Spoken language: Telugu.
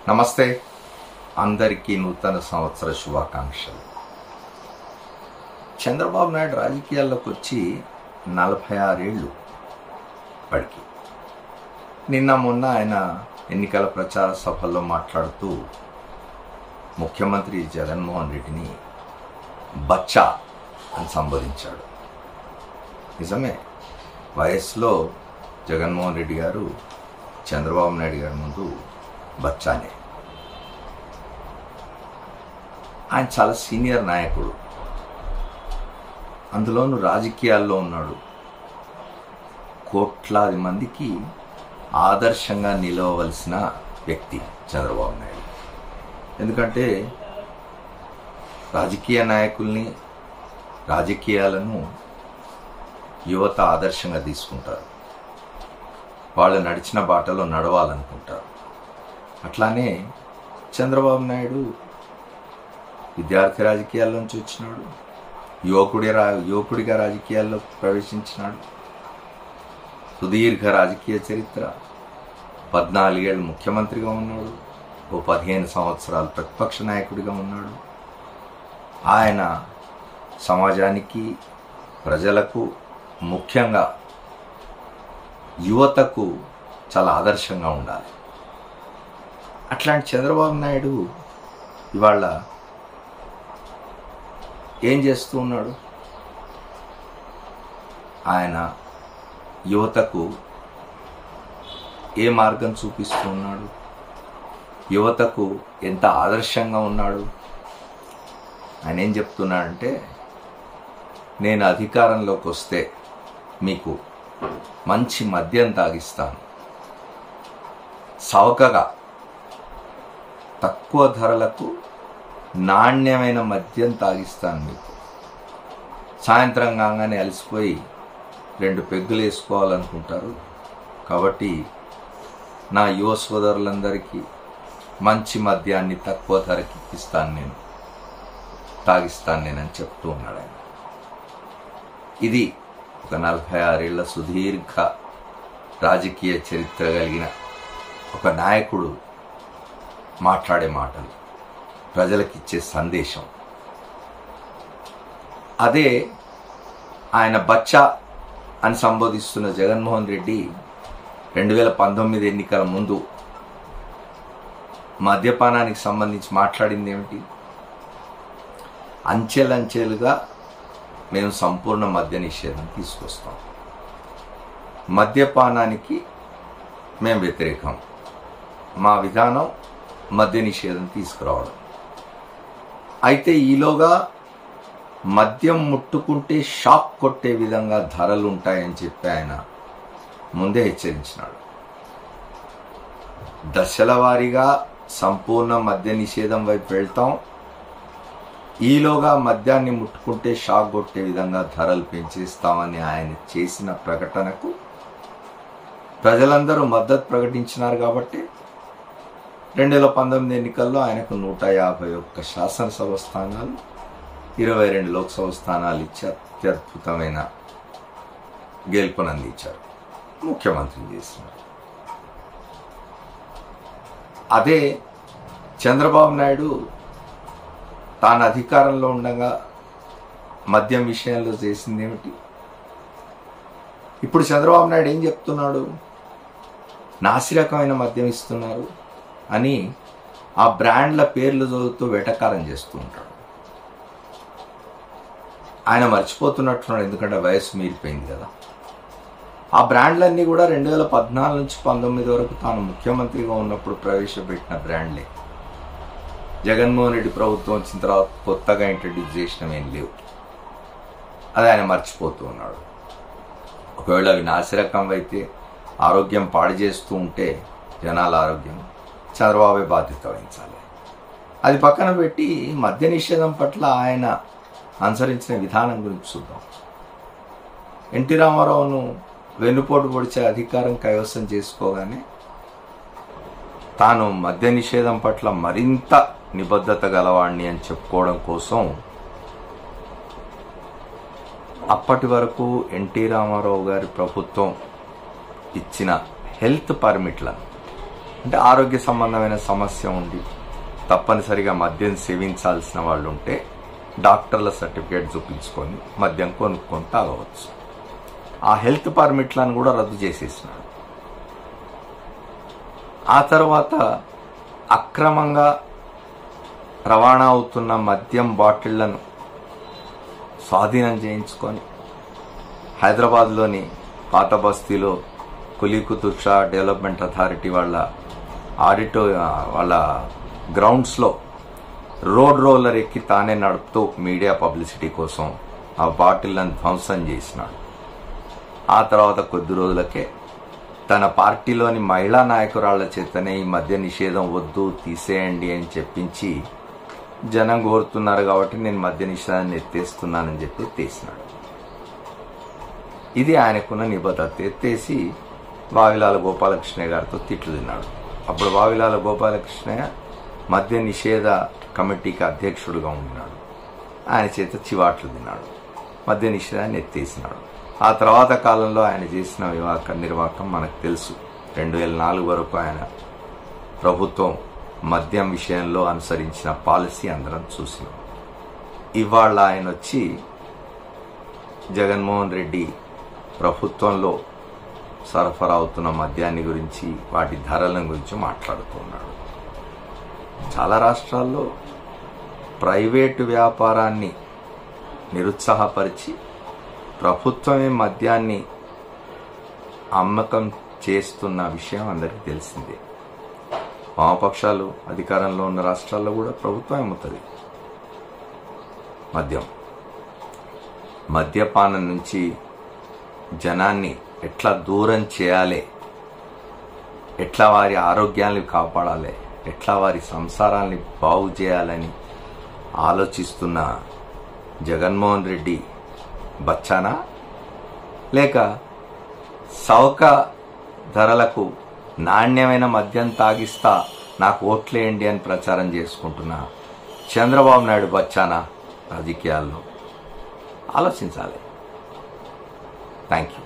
నమస్తే, అందరికీ నూతన సంవత్సర శుభాకాంక్షలు. చంద్రబాబు నాయుడు రాజకీయాల్లోకి వచ్చి 46 ఏళ్ళు పడికి. నిన్న మొన్న ఆయన ఎన్నికల ప్రచార సభల్లో మాట్లాడుతూ ముఖ్యమంత్రి జగన్మోహన్ రెడ్డిని బచ్చా అని సంబోధించాడు. నిజమే, వయస్సులో జగన్మోహన్ రెడ్డి గారు చంద్రబాబు నాయుడు గారి ముందు బచ్చానే. ఆయన చాలా సీనియర్ నాయకుడు, అందులోనూ రాజకీయాల్లో ఉన్నాడు. కోట్లాది మందికి ఆదర్శంగా నిలవవలసిన వ్యక్తి చంద్రబాబు నాయుడు. ఎందుకంటే రాజకీయ నాయకుల్ని, రాజకీయాలను యువత ఆదర్శంగా తీసుకుంటారు. వాళ్ళు నడిచిన బాటలో నడవాలనుకుంటారు. అట్లానే చంద్రబాబు నాయుడు విద్యార్థి రాజకీయాల నుంచి వచ్చినాడు, యువకుడిగా రాజకీయాల్లో ప్రవేశించినాడు. సుదీర్ఘ రాజకీయ చరిత్ర, 14 ఏళ్ళు ముఖ్యమంత్రిగా ఉన్నాడు, 15 సంవత్సరాలు ప్రతిపక్ష నాయకుడిగా ఉన్నాడు. ఆయన సమాజానికి, ప్రజలకు, ముఖ్యంగా యువతకు చాలా ఆదర్శంగా ఉండాలి. అట్లాంటి చంద్రబాబు నాయుడు ఇవాళ ఏం చేస్తూ ఉన్నాడు? ఆయన యువతకు ఏ మార్గం చూపిస్తూ ఉన్నాడు? యువతకు ఎంత ఆదర్శంగా ఉన్నాడు? ఆయన ఏం చెప్తున్నాడంటే, నేను అధికారంలోకి వస్తే మీకు మంచి మద్యం తాగిస్తాను, చౌకగా తక్కువ ధరలకు నాణ్యమైన మద్యం తాగిస్తాను మీకు. సాయంత్రం కాగానే అలసిపోయి 2 పెగ్గులు వేసుకోవాలనుకుంటారు. కాబట్టి నా యువ సోదరులందరికీ మంచి మద్యాన్ని తక్కువ ధరకి తాగిస్తాను నేనని చెప్తూ ఉన్నాడు ఆయన. ఇది ఒక 46 ఏళ్ల సుదీర్ఘ రాజకీయ చరిత్ర కలిగిన ఒక నాయకుడు మాట్లాడే మాటలు, ప్రజలకిచ్చే సందేశం. అదే ఆయన బచ్చా అని సంబోధిస్తున్న జగన్మోహన్ రెడ్డి 2019 ఎన్నికల ముందు మద్యపానానికి సంబంధించి మాట్లాడింది ఏమిటి? అంచెలంచెలుగా మేము సంపూర్ణ మద్య నిషేధం తీసుకొస్తాం, మద్యపానానికి మేము వ్యతిరేకం, మా విధానం మద్య నిషేధం తీసుకురావడం. అయితే ఈలోగా మద్యం ముట్టుకుంటే షాక్ కొట్టే విధంగా ధరలు ఉంటాయని చెప్పి ఆయన ముందే హెచ్చరించినాడు. దశల వారీగా సంపూర్ణ మద్య నిషేధం వైపు వెళ్తాం, ఈలోగా మద్యాన్ని ముట్టుకుంటే షాక్ కొట్టే విధంగా ధరలు పెంచేస్తామని ఆయన చేసిన ప్రకటనకు ప్రజలందరూ మద్దతు ప్రకటించినారు. కాబట్టి 2019 ఎన్నికల్లో ఆయనకు 151 శాసనసభ స్థానాలు, 22 లోక్సభ స్థానాలు ఇచ్చి అత్యద్భుతమైన గెలుపునందించారు, ముఖ్యమంత్రిని చేసినారు. అదే చంద్రబాబు నాయుడు తాను అధికారంలో ఉండగా మద్యం విషయంలో చేసింది ఏమిటి? ఇప్పుడు చంద్రబాబు నాయుడు ఏం చెప్తున్నాడు? నాసిరకమైన మద్యం ఇస్తున్నారు అని ఆ బ్రాండ్ల పేర్లు చదువుతూ వెటకారం చేస్తూ ఉంటాడు. ఆయన మర్చిపోతున్నట్టున్నాడు, ఎందుకంటే వయసు మీరిపోయింది కదా. ఆ బ్రాండ్లన్నీ కూడా 2014 నుంచి 19 వరకు తాను ముఖ్యమంత్రిగా ఉన్నప్పుడు ప్రవేశపెట్టిన బ్రాండ్లే. జగన్మోహన్ రెడ్డి ప్రభుత్వం వచ్చిన తర్వాత కొత్తగా ఇంట్రడ్యూస్ చేసినవేం లేవు. అది ఆయన మర్చిపోతూ ఉన్నాడు. ఒకవేళ అవి నాసిరకం అయితే, ఆరోగ్యం పాడు చేస్తూ ఉంటే, జనాల ఆరోగ్యం చంద్రబాబే బాధ్యత వహించాలి. అది పక్కన పెట్టి మద్య నిషేధం పట్ల ఆయన అనుసరించిన విధానం గురించి చూద్దాం. ఎన్టీ రామారావును వెన్నుపోటు పొడిచే అధికారం కైవసం చేసుకోగానే తాను మద్య నిషేధం పట్ల మరింత నిబద్ధత గలవాణ్ణి అని చెప్పుకోవడం కోసం అప్పటి వరకు ఎన్టీ రామారావు గారి ప్రభుత్వం ఇచ్చిన హెల్త్ పర్మిట్లను అంటే ఆరోగ్య సంబంధమైన సమస్య ఉండి తప్పనిసరిగా మద్యం సేవించాల్సిన వాళ్ళు ఉంటే డాక్టర్ల సర్టిఫికేట్ చూపించుకొని మద్యం కొనుక్కొని తాగవచ్చు. ఆ హెల్త్ పర్మిట్లను కూడా రద్దు చేసేసినాడు. ఆ తర్వాత అక్రమంగా రవాణా అవుతున్న మద్యం బాటిళ్లను స్వాధీనం చేయించుకొని హైదరాబాద్లోని పాత బస్తీలో కులీ కుతుబ్ షా డెవలప్మెంట్ అథారిటీ వాళ్ళ గ్రౌండ్స్లో రోడ్ రోలర్ ఎక్కి తానే నడుపుతూ మీడియా పబ్లిసిటీ కోసం ఆ బాటిళ్లను ధ్వంసం చేసినాడు. ఆ తర్వాత కొద్ది రోజులకే తన పార్టీలోని మహిళా నాయకురాళ్ల చేతనే ఈ మద్య నిషేధం వద్దు, తీసేయండి అని చెప్పించి జనం కోరుతున్నారు కాబట్టి నేను మద్య నిషేధాన్ని ఎత్తేస్తున్నానని చెప్పి ఎత్తేసినాడు. ఇది ఆయనకున్న నిబద్ధత. ఎత్తేసి వావిలాల గోపాలకృష్ణయ్య గారితో తిట్లు తిన్నాడు. అప్పుడు వావిలాల గోపాలకృష్ణయ్య మద్య నిషేధ కమిటీకి అధ్యక్షుడుగా ఉన్నాడు. ఆయన చేత చివాట్లు తిన్నాడు, మద్య నిషేధాన్ని ఎత్తేసినాడు. ఆ తర్వాత కాలంలో ఆయన చేసిన నిర్వాహకం మనకు తెలుసు. 2004 వరకు ఆయన ప్రభుత్వం మద్యం విషయంలో అనుసరించిన పాలసీ అందరం చూసినాం. ఇవాళ ఆయన వచ్చి జగన్మోహన్ రెడ్డి ప్రభుత్వంలో సరఫరా అవుతున్న మద్యాన్ని గురించి, వాటి ధరల గురించి మాట్లాడుతున్నాడు. చాలా రాష్ట్రాల్లో ప్రైవేటు వ్యాపారాన్ని నిరుత్సాహపరిచి ప్రభుత్వమే మద్యాన్ని అమ్మకం చేస్తున్న విషయం అందరికీ తెలిసిందే. వామపక్షాలు అధికారంలో ఉన్న రాష్ట్రాల్లో కూడా ప్రభుత్వం అమ్ముతుంది మద్యం. మద్యపానం నుంచి జనాన్ని ఎట్లా దూరం చేయాలి, ఎట్లా వారి ఆరోగ్యాన్ని కాపాడాలి, ఎట్లా వారి సంసారాన్ని బాగు చేయాలని ఆలోచిస్తున్న జగన్మోహన్ రెడ్డి బచ్చానా, లేక సౌక ధరలకు నాణ్యమైన మద్యం తాగిస్తా నాకు ఓట్లేయండి అని ప్రచారం చేసుకుంటున్న చంద్రబాబు నాయుడు బచ్చానా రాజకీయాల్లో? ఆలోచించాలి. Thank you.